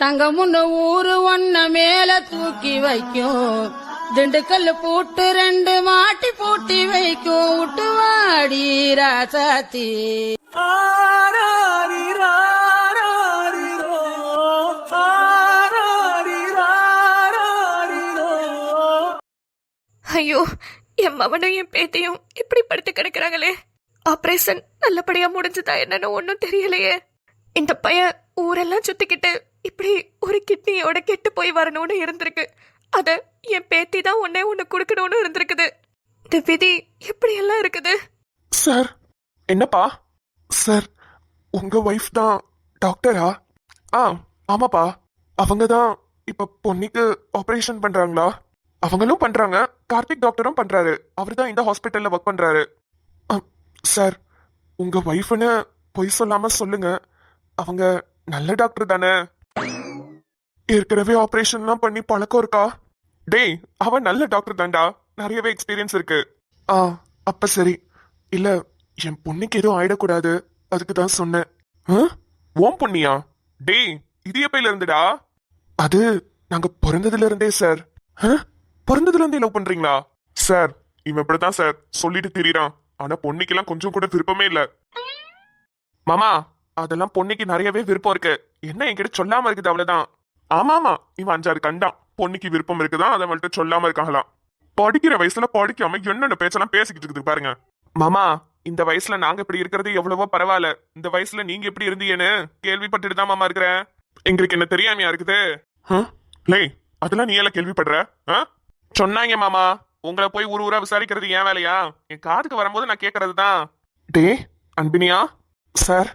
தங்கமுன்னு ஊரு ஒன்ன மேல தூக்கி வைக்கும், திண்டுக்கல் பூட்டு 2 மாட்டி பூட்டி வைக்கும், விட்டுவாடி ராசாத்தி. ஐயோ, என் மவனும் என் பேத்தியும் இப்படி படுத்து கிடக்குறாங்களே. ஆபரேஷன் நல்லபடியா முடிஞ்சுதா என்னன்னு ஒன்னும் தெரியலையே. இந்த பையன் ஊரெல்லாம் சுத்திக்கிட்டு இப்படி ஒரு கிட்னியோட கெட்டு போய் வரணும்னு இருந்திருக்கு. அத என் பேத்தி தான் ஒன்னு குடுக்கணும்னு இருந்திருக்குது. இந்த விதி எப்படி எல்லாம் இருக்குது. சார், என்னப்பா சார், உங்க ஒய்ஃப் தான் டாக்டரா? ஆமாப்பா, அவங்க தான் இப்ப பொன்னிக்கு ஆபரேஷன் பண்றாங்களா? அவங்களும் பண்றாங்க, கார்த்திக் டாக்டரும் பண்றாரு. அவர் தான் இந்த ஹாஸ்பிட்டல்ல ஒர்க் பண்றாரு. சார், உங்க ஒய்ஃப்னு பொய் சொல்லாம சொல்லுங்க, அவங்க நல்ல டாக்டர் தானே? ஏற்கனவே ஆபரேஷன்லாம் பண்ணி பழக்கம் இருக்கா? டேய், அவன் நல்ல டாக்டர் தான்டா, நிறையவே எக்ஸ்பீரியன்ஸ் இருக்கு. அப்ப சரி. இல்ல, என் பொண்ணுக்கு எதுவும் ஆயிடக்கூடாது, அதுக்கு தான் சொன்னேன். ஓம் பொண்ணியா? டேய், இது எப்பையில இருந்துடா? அது நாங்க பிறந்ததுல இருந்தே சார். பிறந்ததுல இருந்தே லவ் பண்றீங்களா? சார், இவன் இப்படிதான் சார் சொல்லிட்டு திரியறான். ஆனா பொண்ணுக்கெல்லாம் கொஞ்சம் கூட விருப்பமே இல்ல. மாமா, அதெல்லாம் பொண்ணுக்கு நிறையவே விருப்பம் இருக்கு, என்ன என்கிட்ட சொல்லாம இருக்குது அவ்வளவுதான். ஆமாமா, இவன் 5-6 கண்டான். பொண்ணுக்கு விருப்பம் இருக்குதான், அதை வந்துட்டு சொல்லாம இருக்காங்களாம். படிக்கிற வயசுல படிக்காம என்னென்ன பேச்செல்லாம் பேசிக்கிட்டு இருக்குது பாருங்க. மாமா, இந்த வயசுல நாங்க இப்படி இருக்கிறது எவ்வளவோ பரவாயில்ல, இந்த வயசுல நீங்க எப்படி இருந்தீங்கன்னு கேள்விப்பட்டுட்டு தான் மாமா இருக்கிறேன். எங்களுக்கு என்ன தெரியாமையா இருக்குது? லே, அதெல்லாம் நீ எல்லாம் கேள்விப்படுற? சொன்னாங்க மாமா, உங்களை போய் ஊரா விசாரிக்கிறது ஏன் வேலையா? என் காதுக்கு வரும்போது நான் கேட்கறது தான். டே அன்பினியா, சார்,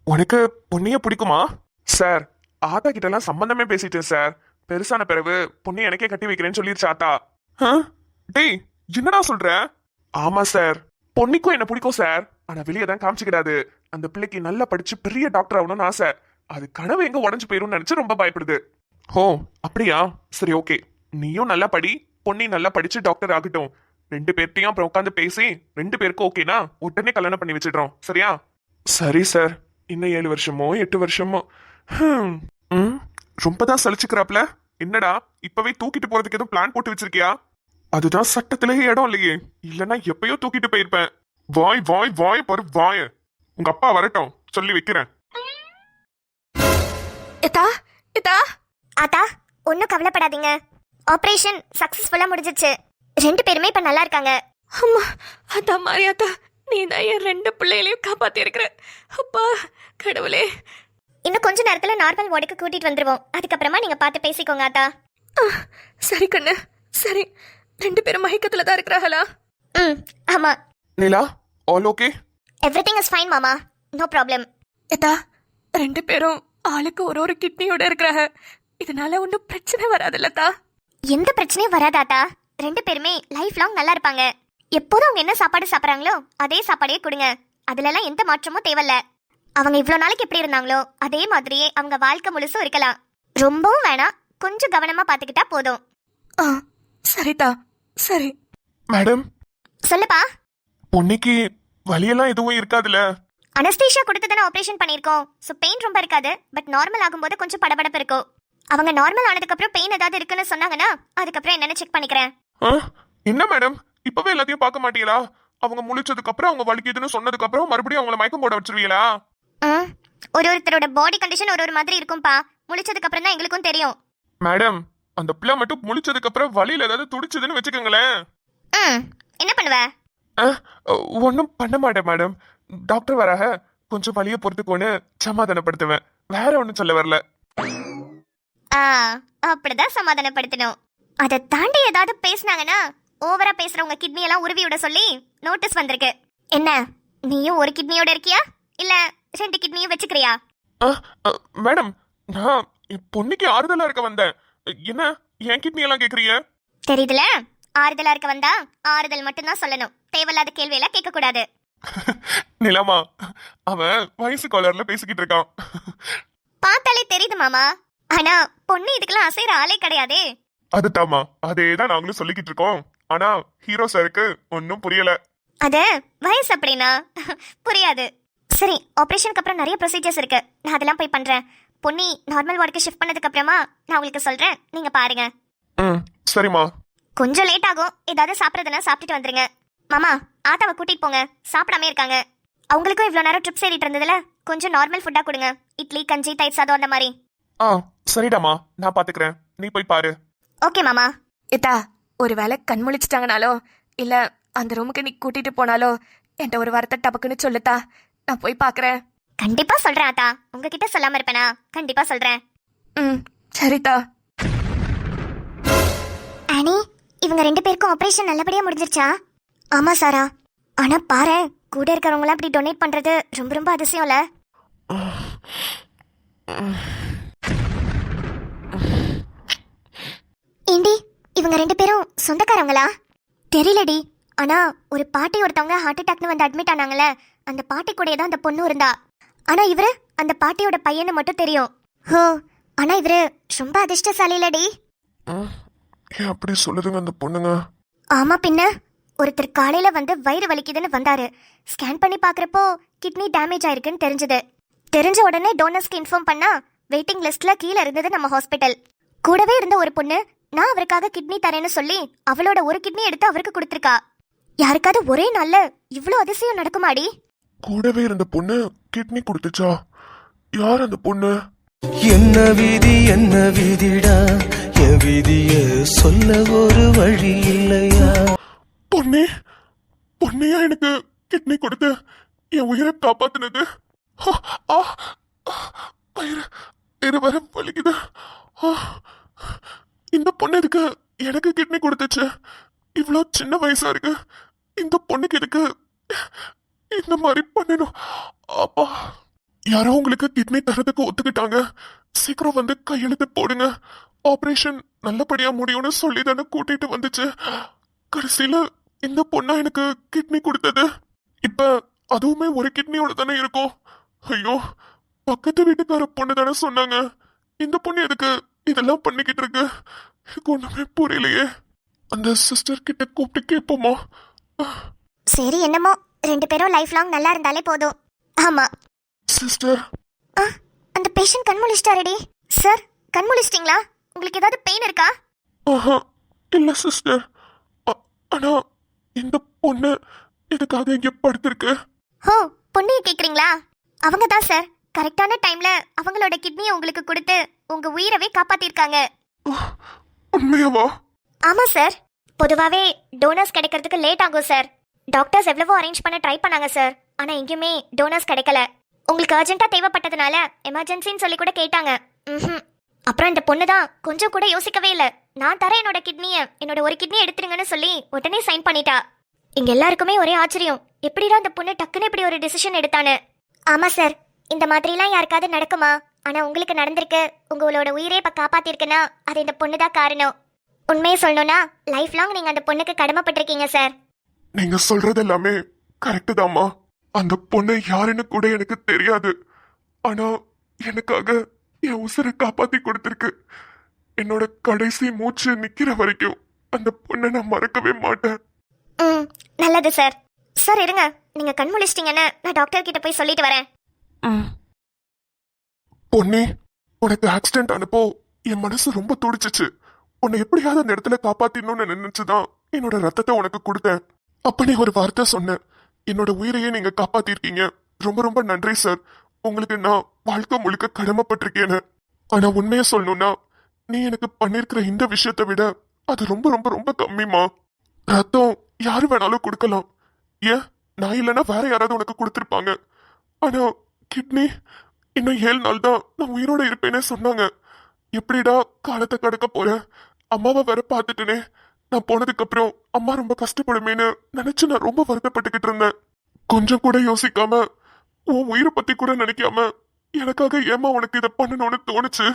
உனக்கு பொண்ணிய பிடிக்குமா? சார், ஆத்தா கிட்ட எல்லாம் சம்பந்தமே பேசிட்டேன் சார். பெருசான பிறகு பொண்ணு எனக்கே கட்டி வைக்கிறேன்னு சொல்லிருச்சு ஆத்தா. டேய், என்னடா சொல்ற? ஆமா சார், பொண்ணுக்கும் என்ன பிடிக்கும் சார், ஆனா வெளியே தான் காமிச்சுக்கிடாது. அந்த பிள்ளைக்கு நல்லா படிச்சு பெரிய டாக்டர் ஆகணும்னு ஆசை. அது கனவு எங்க உடஞ்சு போயிரும் நினைச்சு ரொம்ப பயப்படுது. ஓ அப்படியா? சரி, ஓகே, நீயும் நல்லா படி, பொண்ணி நல்லா படிச்சு டாக்டர் ஆகட்டும். 2 பேர்த்தையும் அப்புறம் உட்காந்து பேசி 2 பேருக்கும் ஓகேனா உடனே கல்யாணம் பண்ணி வச்சிடுறோம், சரியா? சரி சார், இன்னும் 7 வருஷமோ 8 வருஷமோ. ரொம்பதான் சலிச்சுக்கிறாப்ல. என்னடா, இப்பவே தூக்கிட்டு போறதுக்கு எதுவும் பிளான் போட்டு வச்சிருக்கியா? அதுதான் சட்டத்திலேயே இடம் இல்லையே, இல்லன்னா எப்பயோ தூக்கிட்டு போயிருப்பேன். வாய் வாய் வாய் பாரு வாய. உங்க அப்பா வரட்டும், சொல்லி வைக்கிறேன். ஆத்தா, ஒன்னும் கவலைப்படாதீங்க, ஆபரேஷன் சக்சஸ்ஃபுல்லா முடிஞ்சிச்சு. 2 பேருமே இப்ப நல்லா இருக்காங்க. அம்மா, அதான் மாரியாத்தா, நீ தான் என் 2 பிள்ளைகளையும் காப்பாத்தி இருக்கிற. அப்பா கடவுளே. இன்னும் கொஞ்ச நேரத்துல நார்மல் வார்டுக்கு கூட்டிட்டு வந்துருவோம், அதுக்கப்புறமா நீங்க பார்த்து பேசிக்கோங்க ஆத்தா. சரி கண்ணு, சரி. 2 பேரும் மயக்கத்துல தான் இருக்கிறாங்களா? ஆமா. Neela, all okay? Everything is fine மாமா, நோ ப்ராப்ளம். ஏதா 2 பேரும் ஆளுக்கு ஒரு கிட்னியோட இருக்கிறாங்க, இதனால ஒன்றும் பிரச்சனை வராதுல்லத்தா? எந்த பிரச்சனையும் வராதாத்தா, 2 பேருமே லைஃப் லாங் நல்லா இருப்பாங்க. எப்போதும் அவங்க என்ன சாப்பாடு சாப்பிட்றாங்களோ அதே சாப்பாடையே கொடுங்க, அதுலலாம் எந்த மாற்றமும் தேவையில்ல. அவங்க இவ்வளோ நாளைக்கு எப்படி இருந்தாங்களோ அதே மாதிரியே அவங்க வாழ்க்கை முழுசும் இருக்கலாம். ரொம்பவும் வேணாம், கொஞ்சம் கவனமா பாத்துக்கிட்டா போதும். சரிதா, சரி. மேடம், சொல்லுப்பா. பொண்ணுக்கு வலியெல்லாம் எதுவும் இருக்காதுல்ல? அனஸ்தீஷியா கொடுத்து தானே ஆபரேஷன் பண்ணிருக்கோம், சோ பெயின் ரொம்ப இருக்காது. பட் நார்மல் ஆகும்போது கொஞ்சம் படபடப்பு இருக்கும். அவங்க நார்மல் ஆனதுக்கு அப்புறம் பெயின் ஏதாவது இருக்குன்னு சொன்னாங்கன்னா அதுக்கப்புறம் என்னன்னு செக் பண்ணிக்கிறேன். என்ன மேடம், இப்பவே எல்லாத்தையும் பார்க்க மாட்டீங்களா? அவங்க முழிச்சதுக்கு அப்புறம் அவங்க வலிக்குதுன்னு சொன்னதுக்கு அப்புறம் மறுபடியும் அவங்கள மயக்கம் போட வச்சிருவீங்களா? ஒருத்தரோட பாடி கண்டிஷன் ஒரு மாதிரி இருக்கும்பா, முழிச்சதுக்கு அப்புறம் தான் எங்களுக்கும் தெரியும். மேடம், அந்த பிள்ளை மட்டும் முழிச்சதுக்கு அப்புறம் வலியில ஏதாவது துடிச்சதுன்னு வச்சுக்கோங்களேன். என்ன பண்ணுவ? ஒன்னும் பண்ண மாட்டேன் மேடம், டாக்டர் வராக, கொஞ்சம் வலியை பொறுத்துக்கோன்னு சமாதானப்படுத்துவேன், வேற ஒன்னும் சொல்ல வரல. அப்படிதான் சமாதானப்படுத்தணும். அதை தாண்டி ஏதாவது பேசினாங்கன்னா ஓவரா பேசுறவங்க கிட்னி எல்லாம் உருவி விட சொல்லி நோட்டீஸ் வந்திருக்கு. என்ன, நீயும் ஒரு கிட்னியோட இருக்கியா இல்ல 2 கிட்னியும் வச்சுக்கிறியா? மேடம், நான் என் பொண்ணுக்கு ஆறுதலா இருக்க வந்தேன், என்ன என் கிட்னி எல்லாம் கேக்குறீங்க? தெரியுதுல, ஆறுதலா இருக்க வந்தா ஆறுதல் மட்டும் தான் சொல்லணும், தேவையில்லாத கேள்வியெல்லாம் கேட்க கூடாது. நிலமா, அவன் வயசு காலர்ல பேசிக்கிட்டு இருக்கான். பார்த்தாலே தெரியுது மாமா, ஆனா பொண்ணு இதுக்கெல்லாம் அசைற ஆளே கிடையாதே. அதுதாமா, அதேதான் நாங்களும் சொல்லிக்கிட்டு இருக்கோம். ஆனா ஹீரோ சாருக்கு ஒன்னும் புரியல. அது வயசு அப்படின்னா புரியாது. சரி, ஆபரேஷனுக்கு அப்புறம் நிறைய ப்ரொசீஜர்ஸ் இருக்கு, நான் அதெல்லாம் போய் பண்றேன். பொன்னி நார்மல் வார்டுக்கு ஷிஃப்ட் பண்ணதுக்கு அப்புறமா நான் உங்களுக்கு சொல்றேன், நீங்க பாருங்க. ம் சரிம்மா. கொஞ்சம் லேட் ஆகும், ஏதாவது சாப்பிட்றதுனா சாப்பிட்டுட்டு வந்துருங்க. மாமா, ஆத்தாவை கூட்டிட்டு போங்க, சாப்பிடாம இருக்காங்க. அவங்களுக்கும் இவ்வளோ நேரம் ட்ரிப்ஸ் ஏறிட்டு இருந்ததுல கொஞ்சம் நார்மல் ஃபுட்டா கொடுங்க. இட்லி, கஞ்சி, தயிர் சாதம் அந்த மாதிரி. ஆ சரிடாமா, நான் பாத்துக்கிறேன், நீ போய் பாரு. ஓகே மாமா. ஏத்தா, ஒருவேளை கண் முழிச்சிட்டாங்கனாலோ இல்ல அந்த ரூமுக்கு நீ கூட்டிட்டு போனாலோ என்கிட்ட ஒரு வார்த்தை டபக்குன்னு சொல்லுத்தா, நான் போய் பாக்குறேன். கண்டிப்பா சொல்றேன் ஆத்தா, உங்ககிட்ட சொல்லாம இருப்பேனா? கண்டிப்பா சொல்றேன். ம் சரிதா. ஆனி, இவங்க 2 பேருக்கும் ஆபரேஷன் நல்லபடியா முடிஞ்சிருச்சா? ஆமா சாரா. ஆனா பாரு, கூட இருக்கிறவங்களாம் அப்படி டொனேட் பண்றது ரொம்ப ரொம்ப அதிசயம்ல. ஏண்டி, இவங்க 2 பேரும் சொந்தக்காரங்களா? தெரியலடி. ஆனா ஒரு பாட்டி ஒருத்தவங்க ஹார்ட் அட்டாக்னு வந்து அட்மிட் ஆனாங்கல்ல, அந்த பாட்டி கூடயே தான் அந்த பொண்ணு இருந்தா. ஆனா இவரு அந்த பாட்டியோட பையன்னு மட்டும் தெரியும். ஹோ, ஆனா இவரு ரொம்ப அதிர்ஷ்டசாலிலடி. ஏன் அப்படி சொல்லுதுங்க அந்த பொண்ணுங்க? ஆமா பின்ன, ஒருத்தர் காலையில வந்து வயிறு வலிக்குதுன்னு வந்தாரு. ஸ்கேன் பண்ணி பாக்குறப்போ கிட்னி டேமேஜ் ஆயிருக்குன்னு தெரிஞ்சது. தெரிஞ்ச உடனே டோனர்ஸ்க்கு இன்ஃபார்ம் பண்ணா வெயிட்டிங் லிஸ்ட்ல கீழே இருந்தது நம்ம ஹாஸ்பிட்டல். கூடவே இருந்த ஒரு பொண்ணு நான் அவருக்காக கிட்னி தரேன்னு சொல்லி அவளோட ஒரு கிட்னி எடுத்து அவருக்கு கொடுத்துருக்கா. யாருக்காவது ஒரே நாள்ல இவ்ளோ அதிசயம் நடக்குமாடி? கூடவே இருந்த பொண்ணு கிட்னி கொடுத்துச்சா? யார் அந்த பொண்ணு? என்ன விதிடா, என் விதிய சொல்ல ஒரு வழி இல்லையா? பொண்ணே, பொண்ணையா எனக்கு கிட்னி கொடுத்து என் உயிரை காப்பாத்தினது? வயிறு வர வலிக்குது. இந்த பொண்ணு எதுக்கு எனக்கு கிட்னி கொடுத்துச்சு? இவ்வளோ சின்ன வயசா இருக்கு. இந்த பொண்ணுக்கு எதுக்கு இந்த மாதிரி பண்ணணும்? அப்பா, யாரோ உங்களுக்கு கிட்னி தரதுக்கு ஒத்துக்கிட்டாங்க. சீக்கிரம் வந்து கையெழுத்து போடுங்க. ஆபரேஷன் நல்லபடியா முடியும்னு சொல்லி தானே கூட்டிட்டு வந்துச்சு. கடைசியில இந்த பொண்ணா எனக்கு கிட்னி கொடுத்தது. இப்ப அதுவுமே ஒரு கிட்னியோட தானே இருக்கும். ஐயோ, பக்கத்து வீட்டுக்கார பொண்ணு தானே சொன்னாங்க. இந்த பொண்ணு எதுக்கு இதெல்லாம் பண்ணிக்கிட்டு இருக்கு? எனக்கு ஒண்ணுமே புரியலையே. அந்த சிஸ்டர் கிட்ட கூப்பிட்டு கேட்போமா? சரி, என்னமோ 2 பேரும் லைஃப் லாங் நல்லா இருந்தாலே போதும். ஆமா சிஸ்டர், அந்த பேஷண்ட் கண் முழிச்சிட்டாரடி. சார், கண் முழிச்சிட்டீங்களா? உங்களுக்கு ஏதாவது பெயின் இருக்கா? ஆஹா இல்ல சிஸ்டர். ஆனா இந்த பொண்ணு எதுக்காக இங்க படுத்திருக்கு? ஹோ, பொண்ணைய கேக்குறீங்களா? அவங்க தான் சார், கரெக்டான டைம்ல அவங்களோட கிட்னியை உங்களுக்கு கொடுத்து உங்க உயிரவே காப்பாத்திருக்காங்க. உண்மையாவா? ஆமா சார். பொதுவாவே டோனர்ஸ் கிடைக்கிறதுக்கு லேட் ஆகும் சார். டாக்டர்ஸ் எவ்வளவோ அரேஞ்ச் பண்ண ட்ரை பண்ணாங்க சார். ஆனா எங்கேயுமே டோனர்ஸ் கிடைக்கல. உங்களுக்கு அர்ஜென்ட்டா தேவைப்பட்டதுனால எமர்ஜென்சின்னு சொல்லி கூட கேட்டாங்க. அப்புறம் இந்த பொண்ணு தான் கொஞ்சம் கூட யோசிக்கவே இல்லை. நான் தரேன் என்னோட கிட்னியை, என்னோட ஒரு கிட்னி எடுத்துருங்கன்னு சொல்லி உடனே சைன் பண்ணிட்டா. இங்க எல்லாருக்குமே ஒரே ஆச்சரியம், எப்படிடா இந்த பொண்ணு டக்குன்னு இப்படி ஒரு டிசிஷன் எடுத்தானு. ஆமா சார், இந்த மாதிரிலாம் யாருக்காவது நடக்குமா? ஆனா உங்களுக்கு நடந்திருக்கு. உங்களோட உயிரே இப்ப காப்பாத்திருக்குன்னா அது இந்த பொண்ணு தான் காரணம். உண்மையை சொல்லணும்னா லைஃப் லாங் நீங்க அந்த பொண்ணுக்கு கடமைப்பட்டிருக்கீங்க சார். நீங்க சொல்றது எல்லாமே கரெக்டு தாம்மா. அந்த பொண்ணு யாருன்னு கூட எனக்கு தெரியாது. ஆனா எனக்காக என் உசுரை காப்பாத்தி கொடுத்திருக்கு. என்னோட கடைசி மூச்சு நிக்கிற வரைக்கும் அந்த பொண்ணை நான் மறக்கவே மாட்டேன். நல்லது சார். சார் இருங்க, நீங்க கண் முழிச்சிட்டீங்கன்னு நான் டாக்டர் கிட்ட போய் சொல்லிட்டு வரேன். பொண்ணே, உனக்கு ஆக்சிடென்ட் ஆனப்போ என் மனசு ரொம்ப துடிச்சிச்சு. உன்னை எப்படியாவது அந்த இடத்துல காப்பாத்திடணும்னு நினைச்சுதான் என்னோட ரத்தத்தை உனக்கு கொடுத்தேன். அப்ப நீ ஒரு வார்த்தை சொன்ன, என்னோட உயிரையே நீங்க காப்பாத்திருக்கீங்க. ரொம்ப ரொம்ப நன்றி சார். உங்களுக்கு நான் வாழ்க்கை முழுக்க கடமைப்பட்டிருக்கேன்னு. ஆனா உண்மையை சொல்லணும்னா நீ எனக்கு பண்ணிருக்கிற இந்த விஷயத்தை விட அது ரொம்ப ரொம்ப ரொம்ப கம்மிமா. ரத்தம் யாரு வேணாலும் கொடுக்கலாம். ஏன் நான் இல்லைன்னா வேற யாராவது உனக்கு கொடுத்துருப்பாங்க. ஆனா கிட்னி இன்னும் 7 நாள் தான் நான் உயிரோட இருப்பேனே சொன்னாங்க. எப்படிடா காலத்தை கடக்க போறேன்? அம்மாவை வேற பார்த்துட்டேனே. நான் போனதுக்கு அப்புறம் அம்மா ரொம்ப கஷ்டப்படுமேன்னு நினைச்சு நான் ரொம்ப வருத்தப்பட்டுக்கிட்டு இருந்தேன். கொஞ்சம் கூட யோசிக்காம, உன் உயிரை பத்தி கூட நினைக்காம எனக்காக ஏமா உனக்கு இதை பண்ணணும்னு தோணுச்சு?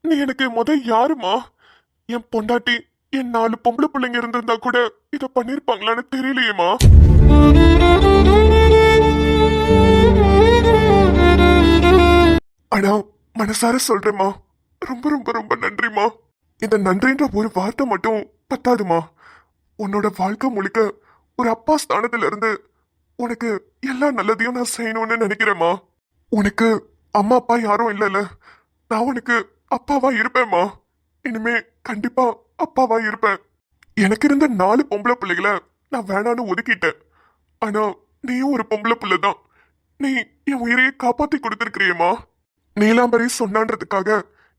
நீ எனக்கு யாருமா? என் பொண்டாட்டி, என் 4 பொம்பளை பிள்ளைங்க இருந்திருந்தா கூட இதை பண்ணிருப்பாங்களான்னு தெரியலையேமா. ஆனா மனசார சொல்றேம்மா, ரொம்ப ரொம்ப ரொம்ப நன்றிமா. இந்த நன்றின்ற ஒரு வார்த்தை மட்டும் பத்தாதுமா. உன்னோட வாழ்க்கை முழுக்க ஒரு அப்பா ஸ்தானத்துல இருந்து உனக்கு எல்லா நல்லதையும் நான் செய்யணும்னு நினைக்கிறேம்மா. உனக்கு அம்மா அப்பா யாரும் இல்லைல்ல. நான் உனக்கு அப்பாவா இருப்பேம்மா. இனிமே கண்டிப்பா அப்பாவா இருப்பேன். எனக்கு இருந்த 4 பொம்பளை பிள்ளைகளை நான் வேணான்னு ஒதுக்கிட்டேன். ஆனா நீயும் ஒரு பொம்பளை பிள்ளை தான். நீ என் உயிரையே காப்பாத்தி கொடுத்துருக்கிறியம்மா. நீலாம்பரி சொன்னான்றதுக்காக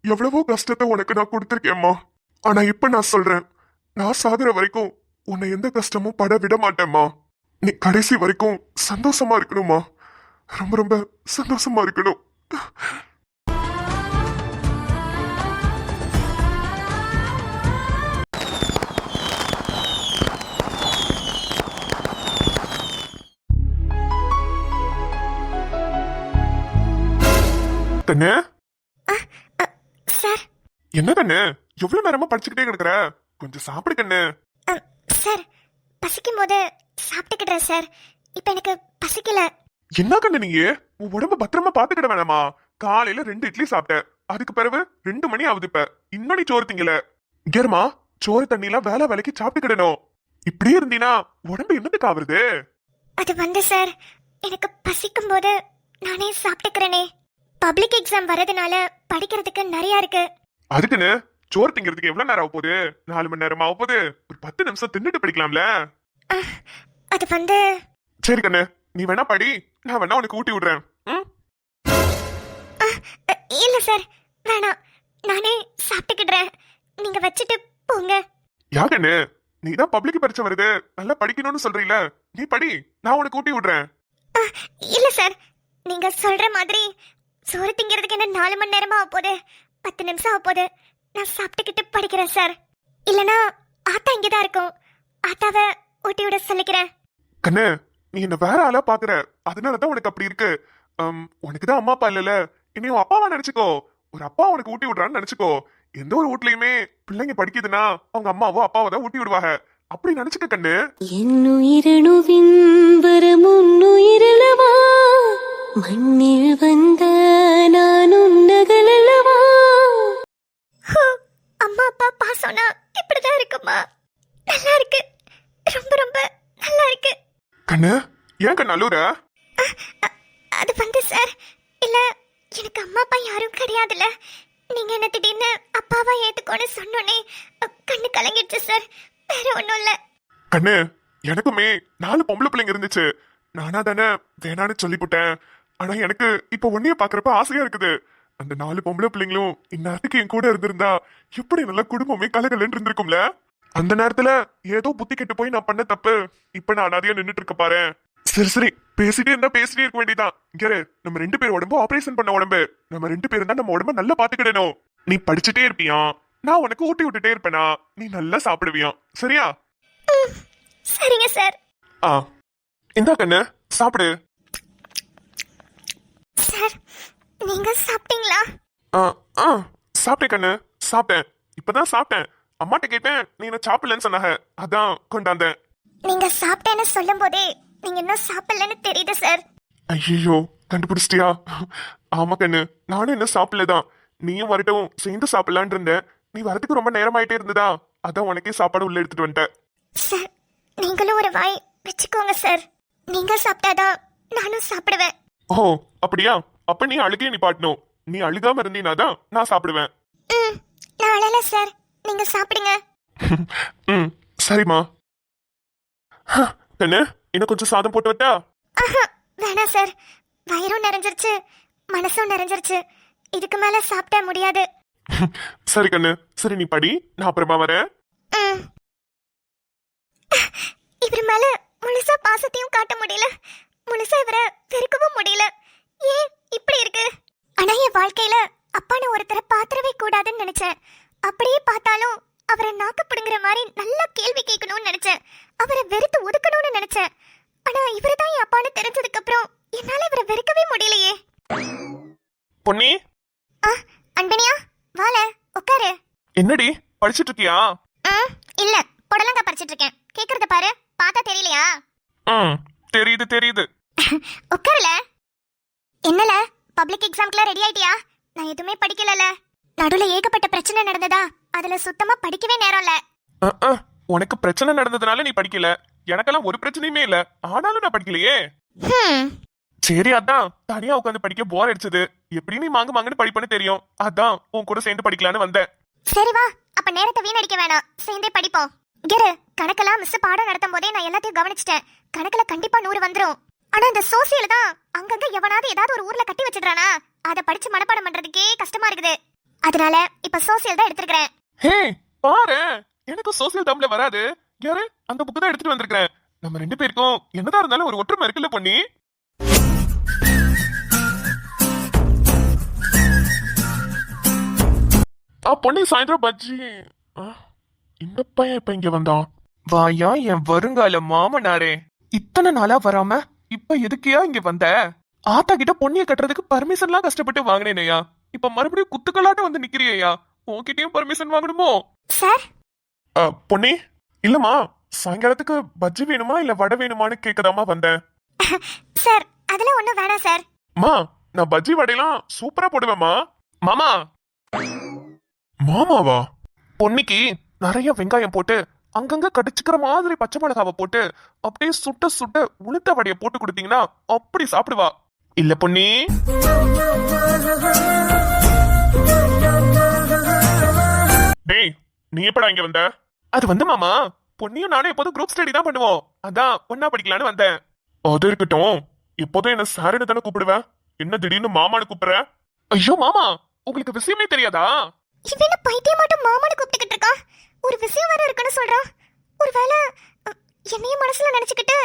எவ்வளவோ கஷ்டத்தை உனக்கு நான் கொடுத்துருக்கேம்மா. ஆனா இப்ப நான் சொல்றேன், நான் சாகுற வரைக்கும் உன்னை எந்த கஷ்டமும் பட விட மாட்டேம்மா. நீ கடைசி வரைக்கும் சந்தோஷமா இருக்கணுமா, ரொம்ப ரொம்ப சந்தோஷமா இருக்கணும். கண்ணு, சார் என்ன கண்ணு எவ்வளவு நேரமா படிச்சுக்கிட்டே கிடக்குற? கொஞ்சம் சாப்பிடு கண்ணு. சார் பசிக்கும் போது சாப்பிட்டுக்கிட்டேன் சார். இப்ப எனக்கு பசிக்கல. என்ன கண்ணு நீ உன் உடம்ப பத்திரமா பாத்துக்கிட வேணாமா? காலையில 2 இட்லி சாப்பிட்ட, அதுக்கு பிறகு 2 மணி ஆகுது. இப்ப இன்னும் நீ சோறு திங்கல. இங்கேருமா சோறு தண்ணி எல்லாம் வேலை வேலைக்கு சாப்பிட்டுக்கிடணும். இப்படியே இருந்தீனா உடம்பு என்னத்துக்கு ஆகுறது? அது வந்து சார், எனக்கு பசிக்கும் போது நானே சாப்பிட்டுக்கிறேனே. பப்ளிக் எக்ஸாம் வரதுனால படிக்கிறதுக்கு நிறைய இருக்கு. அதுக்குன்னு சோறு திங்கிறதுக்கு எவ்வளவு நேரம் ஆக போகுது? 4 மணி நேரம் ஆக போகுது. ஒரு 10 நிமிஷம் தின்னுட்டு படிக்கலாம்ல. அது வந்து சரி கண்ணு, நீ வேணா படி, நான் வேணா உனக்கு ஊட்டி விடுறேன். இல்ல சார், வேணாம், நானே சாப்பிட்டுக்கிடுறேன். நீங்க வச்சுட்டு போங்க. யா கண்ணு, நீ தான் பப்ளிக் பரீட்சை வருது, நல்லா படிக்கணும்னு சொல்றீல, நீ படி, நான் உனக்கு ஊட்டி விடுறேன். இல்ல சார், நீங்க சொல்ற மாதிரி சோறு திங்கிறதுக்கு என்ன 4 மணி நேரமா ஆக போகுது, 10 நிமிஷம் ஆக போகுது. நான் சாப்பிட்டுக்கிட்டு படிக்கிறேன் சார். இல்லனா ஆத்தா இங்கதான் இருக்கும், ஆத்தாவை ஊட்டி விட சொல்லிக்கிறேன். கண்ணு, நீ என்ன வேற ஆளா பாக்குற, அதனாலதான் உனக்கு அப்படி இருக்கு. உனக்குதான் அம்மா அப்பா இல்லல, இனி உன் அப்பாவா நினைச்சுக்கோ. ஒரு அப்பா உனக்கு ஊட்டி விடுறான்னு நினைச்சுக்கோ. எந்த ஒரு வீட்லயுமே பிள்ளைங்க படிக்குதுன்னா அவங்க அம்மாவோ அப்பாவோ தான் ஊட்டி விடுவாங்க. அப்படி நினைச்சுக்க கண்ணு. என்னுயிரணுவின் வரமுன்னுயிரளவா, மண்ணில் வந்த நான் உன்னகலவா. அம்மா அப்பா பாசம்னா இப்படிதான் இருக்குமா? நல்லா இருக்கு, ரொம்ப ரொம்ப நல்லா இருக்கு. கண்ணு, ஏன் கண்ணு அழுற? அது வந்து சார், இல்ல எனக்கு அம்மா அப்பா யாரும் கிடையாதுல்ல. நீங்க என்ன திடீர்னு அப்பாவா ஏத்துக்கோன்னு சொன்னோன்னே கண்ணு கலங்கிடுச்சு சார், வேற ஒண்ணும் இல்ல. கண்ணு, எனக்குமே 4 பொம்பளை பிள்ளைங்க இருந்துச்சு. நானா தானே வேணான்னு சொல்லிவிட்டேன். ஆனா எனக்கு இப்ப உன்னைய பாக்குறப்ப ஆசையா இருக்குது. அந்த 4 பொம்பளை பிள்ளைங்களும் இந்நேரத்துக்கு என் கூட இருந்திருந்தா எப்படி நல்லா குடும்பமே கலகலன்னு இருந்திருக்கும்ல. அந்த நேரத்துல ஏதோ புத்தி கெட்டு போய் நான் பண்ண தப்பு இப்ப நான் அனாதையா நின்னுட்டு இருக்க பாரு. சரி சரி, பேசிட்டே இருந்தா பேசிட்டே இருக்க வேண்டியதான். இங்க நம்ம 2 பேர் உடம்பு ஆபரேஷன் பண்ண உடம்பு. நம்ம 2 பேரும் தான் நம்ம உடம்ப நல்லா பாத்துக்கிடணும். நீ படிச்சுட்டே இருப்பியா, நான் உனக்கு ஊட்டி விட்டுட்டே இருப்பேனா, நீ நல்லா சாப்பிடுவியா, சரியா? சரிங்க சார். இந்தா கண்ணு, சாப்பிடு. சார், நீங்க சாப்பிட்டீங்களா? சாப்பிட்டேன் கண்ணு, சாப்பிட்டேன். இப்பதான் சாப்பிட்டேன். அம்மாட்ட கேட்டேன், நீ என்ன சாப்பிடலன்னு சொன்னாங்க, அதான் கொண்டாந்தேன். நீங்க சாப்பிட்டேன்னு சொல்லும் போதே நீங்க இன்னும் சாப்பிடலன்னு தெரியுது சார். ஐயோ, கண்டுபிடிச்சிட்டியா? ஆமா கண்ணு, நானும் என்ன சாப்பிடலதான். நீயும் வரட்டும் சேர்ந்து சாப்பிடலான் இருந்தேன். நீ வரதுக்கு ரொம்ப நேரம் ஆயிட்டே இருந்ததா, அதான் உனக்கே சாப்பாடு உள்ள எடுத்துட்டு வந்துட்டேன். சார், நீங்களும் ஒரு வாய் வச்சுக்கோங்க சார். நீங்க சாப்பிட்டாதான் நானும் சாப்பிடுவேன். ஓ அப்படியா? அப்ப நீ அழுகையை நிப்பாட்டணும். நீ அழுகாம இருந்தீனாதான் நான் சாப்பிடுவேன். நான் அழல சார், நீங்க சாப்பிடுங்க. சரிம்மா. கண்ணு, இன்னும் கொஞ்சம் சாதம் போட்டு வட்டா? வேணாம் சார், வயிறும் நிறைஞ்சிருச்சு, மனசும் நிறைஞ்சிருச்சு. இதுக்கு மேல சாப்பிட முடியாது. சரி கண்ணு, சரி நீ படி, நான் அப்புறமா வரேன். இவர் மேல முழுசா பாசத்தையும் காட்ட முடியல, முழுசா இவரை வெறுக்கவும் முடியல. ஏன் இப்படி இருக்கு? ஆனா என் வாழ்க்கையில அப்பான ஒருத்தரை பாத்திரவே கூடாதுன்னு நினைச்சேன். அப்படியே பார்த்தாலும் அவரை நாக்கப்படுங்கிற மாதிரி நல்ல கேள்வி கேட்கணும்னு நினைச்சேன். அவரை வெறுத்து ஒதுக்கணும்னு நினைச்சேன். ஆனா இவரு தான் என் அப்பான்னு தெரிஞ்சதுக்கு அப்புறம் என்னால இவரை வெறுக்கவே முடியலையே. பொன்னி, அன்பனியா, வால உட்காரு. என்னடி படிச்சிட்டு இருக்கியா? இல்ல, புடலங்கா பறிச்சிட்டு இருக்கேன். கேக்குறத பாரு, பார்த்தா தெரியலையா? தெரியுது தெரியுது. உட்காருல. என்னல, பப்ளிக் எக்ஸாம்க்குலாம் ரெடி ஆயிட்டியா? நான் எதுவுமே படிக்கலல. நடுவுல ஏகப்பட்ட பிரச்சனை நடந்ததா, அதுல சுத்தமா படிக்கவே நேரம் இல்ல. உனக்கு பிரச்சனை நடந்ததுனால நீ படிக்கல, எனக்கெல்லாம் ஒரு பிரச்சனையுமே இல்ல, ஆனாலும் நான் படிக்கலையே. சரி அதான் தனியா உட்காந்து படிக்க போர் அடிச்சது. எப்படி நீ மாங்குன்னு படிப்பேன்னு தெரியும், அதான் உன் கூட சேர்ந்து படிக்கலான்னு வந்தேன். சரி வா, அப்ப நேரத்தை வீணடிக்க வேணாம், சேர்ந்தே படிப்போம். கிரு, கணக்கெல்லாம் மிஸ் பாடம் நடத்தும் போதே நான் எல்லாத்தையும் கவனிச்சிட்டேன். கணக்குல கண்டிப்பா 100 வந்துரும். ஆனா இந்த சோசியல் தான் அங்கங்க எவனாவது ஏதாவது ஒரு ஊர்ல கட்டி வச்சிடுறானா, அதை படிச்சு மனப்பாடம் பண்றதுக்கே கஷ்டமா இருக்குது. அதனால இப்ப சோசியல் தான் எடுத்துக்கிறேன். ஹே பாரு, எனக்கு சோசியல் தமிழ்ல வராது. யாரு அந்த புக்கு தான் எடுத்துட்டு வந்திருக்கேன். நம்ம 2 பேருக்கும் என்னதான் இருந்தாலும் ஒரு ஒற்றுமை இருக்குல்ல பொண்ணி. பொண்ணி சாயந்தரம் பஜ்ஜி. இந்த பையன் இப்ப இங்க வந்தான். வாயா என் வருங்கால மாமனாரே, இத்தனை நாளா வராம இப்ப எதுக்கியா இங்க வந்த? ஆத்தா கிட்ட பொண்ணிய கட்டுறதுக்கு பர்மிஷன்லாம் கஷ்டப்பட்டு வாங்கினேனையா, இப்ப மறுபடியும் குத்துக்கலாட்ட வந்து நிக்கிறியா? உன்கிட்டயும் பர்மிஷன் வாங்கணுமோ? சார் பொண்ணி, இல்லம்மா சாயங்காலத்துக்கு பஜ்ஜி வேணுமா இல்ல வடை வேணுமான்னு கேட்கதாமா வந்தேன். சார் அதெல்லாம் ஒண்ணும் வேணாம் சார். மா, நான் பஜ்ஜி வடையெல்லாம் சூப்பரா போடுவேம்மா. மாமா. மாமாவா? பொன்னிக்கு நிறைய வெங்காயம் போட்டு அங்கங்க கடிச்சுக்கிற மாதிரி பச்சை மிளகாவை போட்டு அப்படியே சுட்ட சுட்ட உளுத்த வடையை போட்டு கொடுத்தீங்கன்னா அப்படி சாப்பிடுவா. இல்ல பொன்னி? டேய், நீ எப்படா இங்க வந்த? அது வந்து மாமா, பொன்னியும் நானும் எப்போதும் குரூப் ஸ்டடி தான் பண்ணுவோம், அதான் ஒன்னா படிக்கலான்னு வந்தேன். அது இருக்கட்டும், இப்போதும் என்ன சாருன்னு தானே கூப்பிடுவேன், என்ன திடீர்னு மாமான்னு கூப்பிடுற? ஐயோ மாமா, உங்களுக்கு விஷயமே தெரியாதா? இவன பைத்தியம் மட்டும் மாமான்னு கூப்பிட்டுக்கிட்டு இருக்கா. ஒரு விஷயம் வேற இருக்குன்னு சொல்றான். ஒருவேளை என்னையும் மனசுல நினைச்சுக்கிட்டு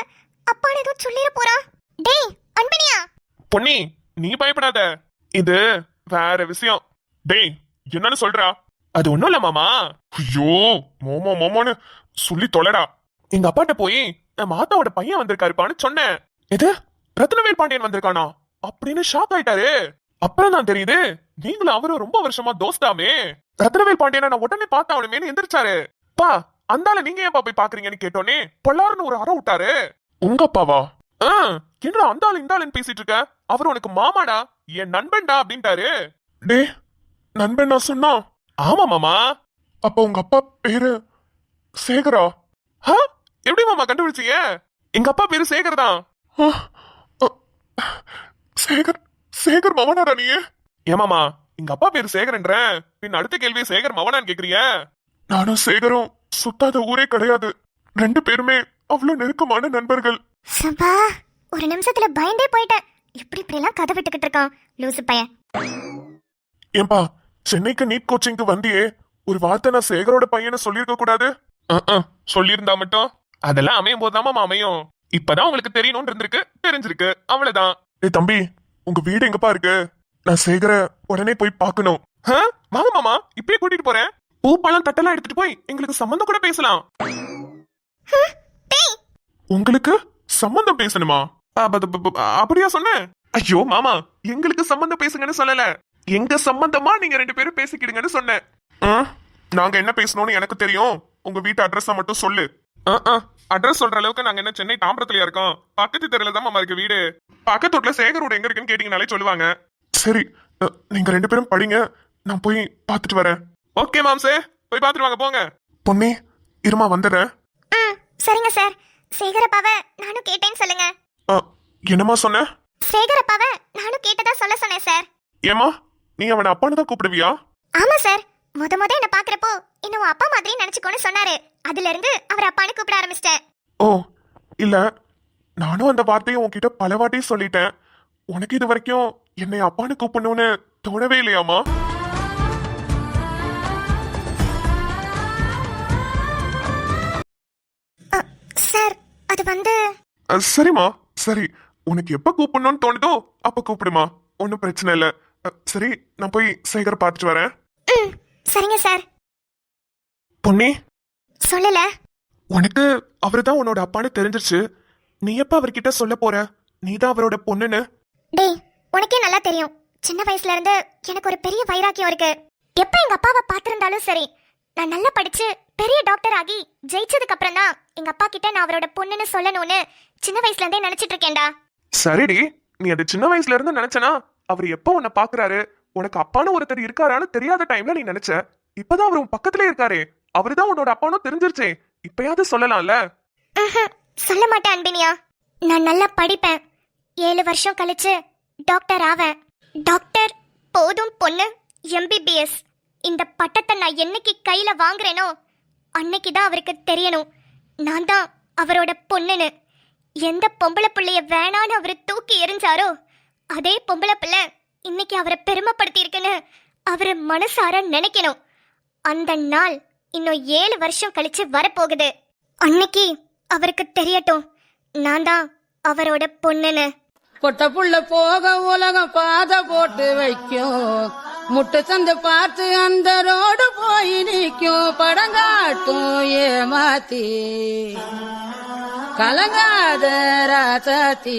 அப்பான்னு ஏதோ சொல்லிட போறா. டேய் அன்பனியா. பொன்னி, நீ பயப்படாத, இது வேற விஷயம். டேய், என்னன்னு சொல்றா? அது ஒண்ணும் இல்ல மாமா. ஐயோ மாமா மாமான்னு சொல்லி தொலைடா. எங்க அப்பாட்ட போய் என் மாத்தாவோட பையன் வந்திருக்காருப்பான்னு சொன்னேன். எது, ரத்னவேல் பாண்டியன் வந்திருக்கானா அப்படின்னு ஷாக் ஆயிட்டாரு. அப்புறம் தான் தெரியுது நீங்களும் அவரும் ரொம்ப வருஷமா தோஸ்தாமே. ரத்னவேல் பாண்டியனை நான் உடனே பார்த்தாவணுமேனு எந்திரிச்சாரு. பா, அந்தால நீங்க ஏன்பா போய் பாக்குறீங்கன்னு கேட்டோன்னே பொல்லாருன்னு ஒரு அற விட்டாரு. உங்க அப்பாவா? என்ன அந்தாலும் இந்தாலும் பேசிட்டு இருக்க, அவர் உனக்கு மாமாடா, என் நண்பன்டா அப்படின்ட்டாரு. டே, நண்பன் நான் சொன்னா? ஆமா மாமா. அப்ப உங்க அப்பா பேரு சேகரா? எப்படி மாமா கண்டுபிடிச்சீங்க? எங்க அப்பா பேரு சேகர் தான். சேகர் சேகர் மவனாரா நீ? ஏமாமா, எங்க அப்பா பேரு சேகர்ன்ற, பின் அடுத்த கேள்வி சேகர் மவனான்னு கேக்குறிய? நானும் சேகரும் சுத்தாத ஊரே கிடையாது, 2 பேருமே அவ்வளவு நெருக்கமான நண்பர்கள். சபா, ஒரு நிமிஷத்துல பயந்தே போயிட்டேன். இப்படி எல்லாம் கதை விட்டுக்கிட்டு இருக்கான் லூசு பையன். ஏன்பா, சென்னைக்கு நீட் கோச்சிங்க்கு வந்தியே, ஒரு வார்த்தை நான் சேகரோட பையனை சொல்லிருக்க கூடாது? சொல்லியிருந்தா மட்டும் அதெல்லாம் அமையும் போதுதாமா அமையும். இப்பதான் உங்களுக்கு தெரியணும்னு இருந்திருக்கு, தெரிஞ்சிருக்கு, அவ்வளவுதான். ஏய் தம்பி, உங்க வீடு எங்கப்பா இருக்கு? நான் சேகர உடனே போய் பார்க்கணும். வாங்க மாமா, இப்பயே கூட்டிட்டு போறேன். பூ பழம் தட்டெல்லாம் எடுத்துட்டு போய் எங்களுக்கு சம்பந்தம் கூட பேசலாம். உங்களுக்கு சம்பந்தம் பேசணுமா? அப்படியா சொன்னேன்? ஐயோ மாமா, எங்களுக்கு சம்பந்தம் பேசுங்கன்னு சொல்லல, எங்க சம்பந்தமா நீங்க 2 பேரும் பேசிக்கிடுங்கன்னு சொன்னேன். நாங்க என்ன பேசணும்னு எனக்கு தெரியும், உங்க வீட்டு அட்ரஸ் மட்டும் சொல்லு. அட்ரஸ் சொல்ற அளவுக்கு நாங்க என்ன சென்னை தாம்பரத்துலயா இருக்கோம்? பக்கத்து தெருல தான் மாமா இருக்கு வீடு. பக்கத்து வீட்டுல சேகரோட எங்க இருக்குன்னு கேட்டீங்கனாலே சொல்லுவாங்க. சரி, நீங்க 2 பேரும் படிங்க, நான் போய் பாத்துட்டு வரேன். ஓகே மாம்சே, போய் பாத்துட்டு வாங்க போங்க. பொன்னி, இருமா வந்துடுறேன். சரிங்க சார். சேகரப்பாவை நானும் கேட்டேன்னு சொல்லுங்க. என்னமா சொன்ன? சேகரப்பாவை நானும் கேட்டதா சொல்ல சொன்னேன் சார். ஏமா, நீ அவனை அப்பான்னு தான் கூப்பிடுவியா? ஆமா சார், முத என்ன பாக்குறப்போ என்ன அப்பா மாதிரி நினைச்சுக்கோன்னு சொன்னாரு. அதுல இருந்து அவர் அப்பான்னு கூப்பிட ஆரம்பிச்சிட்டேன். ஓ இல்ல, நானும் அந்த வார்த்தையை உன்கிட்ட பல வாட்டியும் சொல்லிட்டேன். உனக்கு இது வரைக்கும் என்னை அப்பான்னு கூப்பிடணும்னு தோணவே இல்லையாமா? சார் அது வந்து சரிம்மா, சரி, உனக்கு எப்ப கூப்பிடணும்னு தோணுதோ அப்ப கூப்பிடுமா, ஒன்னும் பிரச்சனை இல்ல. சரி, நான் போய் சேகர் பார்த்துட்டு வரேன். சரிங்க சார். பொன்னி, சொல்லல, உனக்கு அவருதான் உன்னோட அப்பான்னு தெரிஞ்சிருச்சு, நீ எப்ப அவர்கிட்ட சொல்ல போற நீதான் அவரோட பொண்ணுன்னு? டேய், உனக்கே நல்லா தெரியும், சின்ன வயசுல இருந்து எனக்கு ஒரு பெரிய வைராக்கியம் இருக்கு. எப்ப எங்க அப்பாவை பார்த்திருந்தாலும் சரி, நான் நல்லா படிச்சு பெரிய டாக்டர் ஆகி ஜெயிச்சதுக்கு அப்புறம் தான் எங்க அப்பா கிட்ட நான் அவரோட பொண்ணுன்னு சொல்லணும்னு சின்ன வயசுல இருந்தே நினைச்சிட்டு இருக்கேன்டா. சரிடி, நீ அது சின்ன வயசுல இருந்து நினைச்சனா, அவர் எப்ப உன்னை பாக்குறாரு, உனக்கு அப்பான்னு ஒருத்தர் இருக்காரான்னு தெரியாத டைம்ல நீ நினைச்ச. இப்பதான் அவர் உன் பக்கத்துல இருக்காரு, அவருதான் உன்னோட அப்பானும் தெரிஞ்சிருச்சே, இப்பயாவது சொல்லலாம்ல? சொல்ல மாட்டேன் அன்பினியா. நான் நல்லா படிப்பேன், 7 வருஷம் கழிச்சு டாக்டர் ஆவேன். டாக்டர் போதும் பொண்ணு MBBS இந்த பட்டத்தை நான் என்னைக்கு கையில வாங்குறேனோ அன்னைக்கு தான் அவருக்கு தெரியணும் நான் தான் அவரோட பொண்ணுன்னு. எந்த பொம்பளை பிள்ளைய வேணான்னு அவரு தூக்கி எறிஞ்சாரோ அதே பொம்பளை பிள்ளை இன்னைக்கு அவரை பெருமைப்படுத்தி இருக்குன்னு அவரு மனசார நினைக்கணும். அந்த நாள் இன்னும் 7 வருஷம் கழிச்சு வரப்போகுது. அன்னைக்கு அவருக்கு தெரியட்டும் நான் தான் அவரோட பொண்ணுன்னு. பொட்ட புள்ள போக உலகம் பாதை போட்டு வைக்கும். முட்டு சந்து பார்த்து அந்த ரோடு போய் நிற்கும். படங்காட்டும் ஏமாத்தி கலங்காத ராசாத்தி.